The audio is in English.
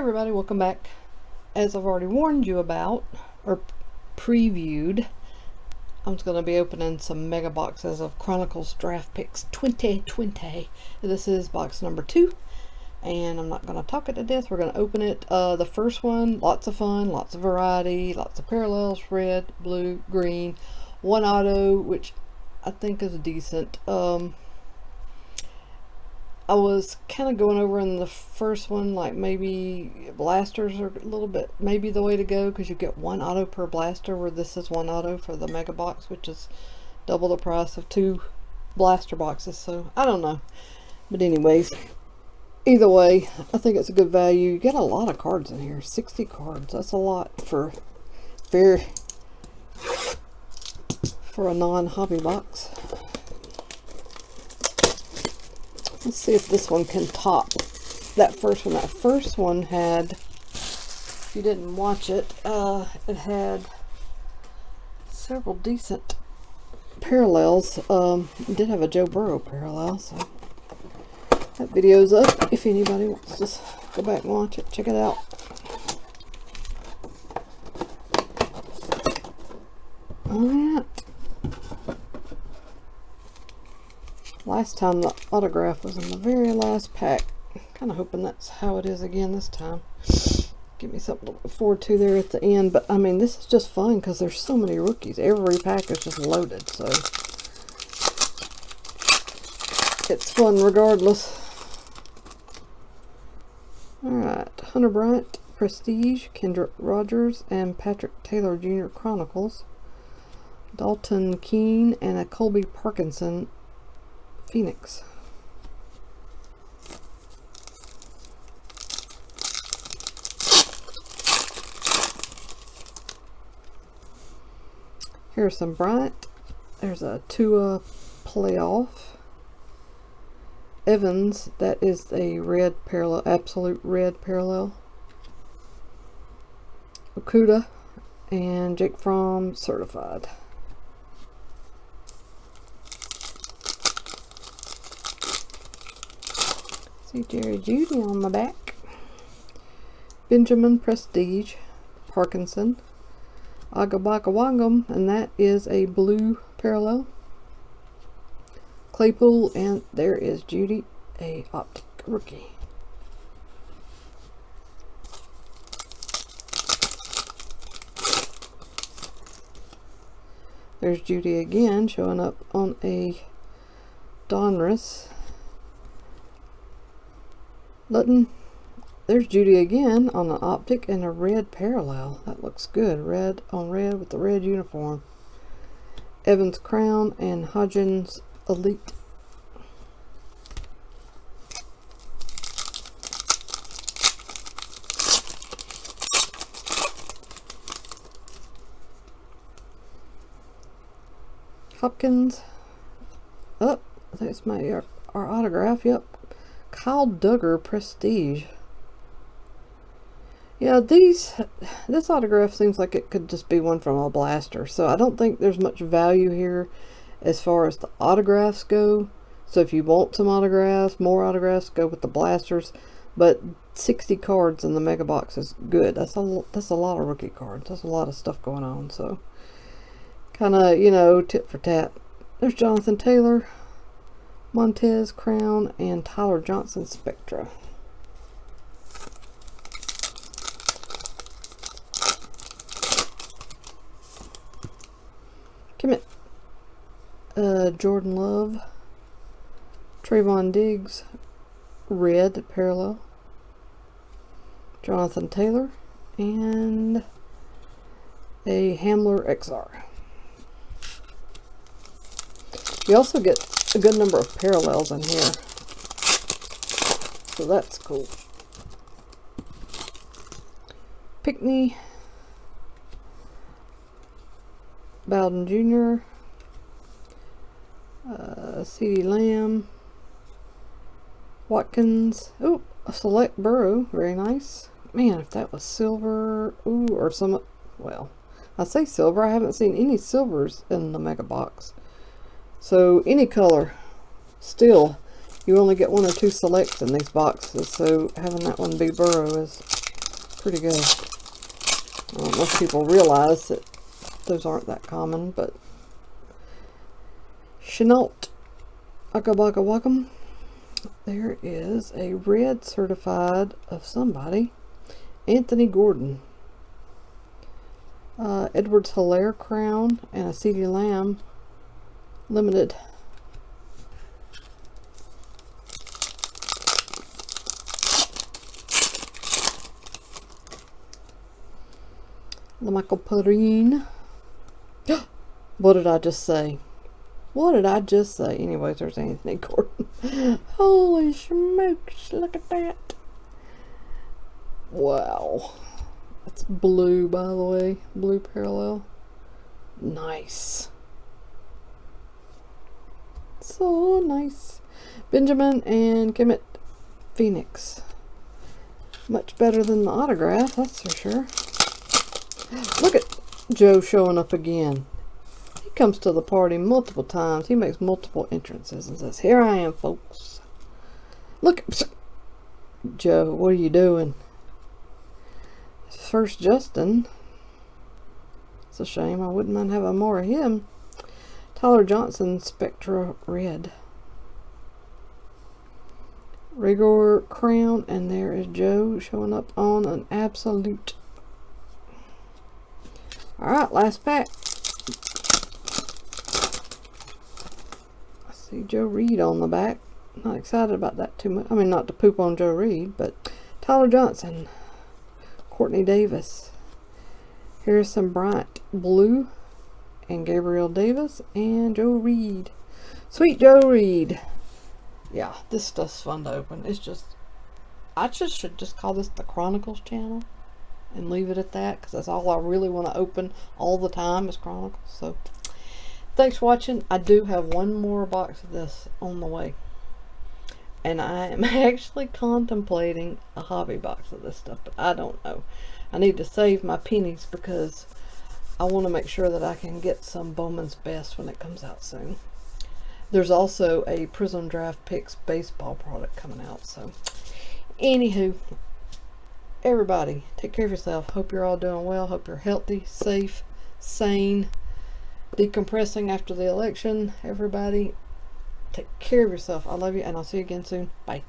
everybody, welcome back. As I've already warned you about, or previewed, I'm just going to be opening some mega boxes of Chronicles Draft Picks 2020. This is box number 2, and I'm not going to talk it to death. We're going to open it. The first one, lots of fun, lots of variety, lots of parallels, red, blue, green, one auto, which I think is decent. I was kind of going over in the first one, like maybe blasters are a little bit maybe the way to go, because you get one auto per blaster, where this is one auto for the mega box, which is double the price of 2 blaster boxes. So I don't know, but anyways, either way, I think it's a good value. You get a lot of cards in here, 60 cards. That's a lot for a non-hobby box. Let's see if this one can top that first one. That first one had, if you didn't watch it, it had several decent parallels. It did have a Joe Burrow parallel, so that video's up if anybody wants to go back and watch it. Check it out. Alright. Last time the autograph was in the very last pack. Kind of hoping that's how it is again this time. Give me something to look forward to there at the end. But I mean, this is just fun because there's so many rookies. Every pack is just loaded, so it's fun regardless. Alright, Hunter Bryant, Prestige, Kendrick Rogers, and Patrick Taylor Jr. Chronicles. Dalton Keene and a Colby Parkinson Phoenix. Here's some Bryant. There's a Tua playoff. Evans, that is a red parallel, absolute red parallel. Okuda and Jake Fromm certified. See Jerry Judy on the back. Benjamin Prestige, Parkinson, Agabakawangam, and that is a blue parallel. Claypool, and there is Judy, a optic rookie. There's Judy again, showing up on a Donruss. Lutton. There's Judy again on an optic and a red parallel. That looks good. Red on red with the red uniform. Evans Crown and Hodgins Elite. Hopkins. Oh, that's our autograph. Yep. Kyle Duggar Prestige. Yeah, this autograph seems like it could just be one from a blaster, so I don't think there's much value here as far as the autographs go. So if you want some autographs, more autographs, go with the blasters. But 60 cards in the mega box is good. That's a lot of rookie cards. That's a lot of stuff going on. So kind of, you know, tit for tat. There's Jonathan Taylor, Montez Crown, and Tyler Johnson Spectra. Commit. Jordan Love, Trayvon Diggs, red parallel, Jonathan Taylor, and a Hamler XR. You also get a good number of parallels in here, so that's cool. Pickney, Bowden Jr., CeeDee Lamb, Watkins. Oh, a select Burrow, very nice. Man, if that was silver, ooh, or some, well, I say silver, I haven't seen any silvers in the mega box. So any color, still, you only get 1 or 2 selects in these boxes, so having that one be Burrow is Pretty good. I don't know if people realize that those aren't that common, but Chenault Akabaka Wakam. There is a red certified of somebody. Anthony Gordon. Edwards Hilaire Crown and a CeeDee Lamb limited. LaMichael Perrine. What did I just say? What did I just say? Anyways, there's Anthony Gordon. Holy smokes, look at that. Wow. That's blue, by the way. Blue parallel. Nice. So nice. Benjamin and Kemet Phoenix. Much better than the autograph, that's for sure. Look at Joe showing up again. He comes to the party multiple times. He makes multiple entrances and says, "Here I am, folks." Look, Joe, what are you doing? First Justin. It's a shame. I wouldn't mind having more of him. Tyler Johnson, Spectra Red. Rigor Crown, and there is Joe showing up on an absolute. Alright, last pack. I see Joe Reed on the back. Not excited about that too much. I mean, not to poop on Joe Reed, but Tyler Johnson, Courtney Davis, Harrison Bryant Blue, and Gabriel Davis, and Joe Reed. Sweet Joe Reed. Yeah, this stuff's fun to open. It's just, I should just call this the Chronicles channel and leave it at that, because that's all I really want to open all the time is Chronicles. So thanks for watching. I do have one more box of this on the way, and I am actually contemplating a hobby box of this stuff, but I don't know. I need to save my pennies because I want to make sure that I can get some Bowman's Best when it comes out soon. There's also a Prism Draft Picks baseball product coming out. So anywho, everybody, take care of yourself. Hope you're all doing well. Hope you're healthy, safe, sane, decompressing after the election. Everybody, take care of yourself. I love you, and I'll see you again soon. Bye.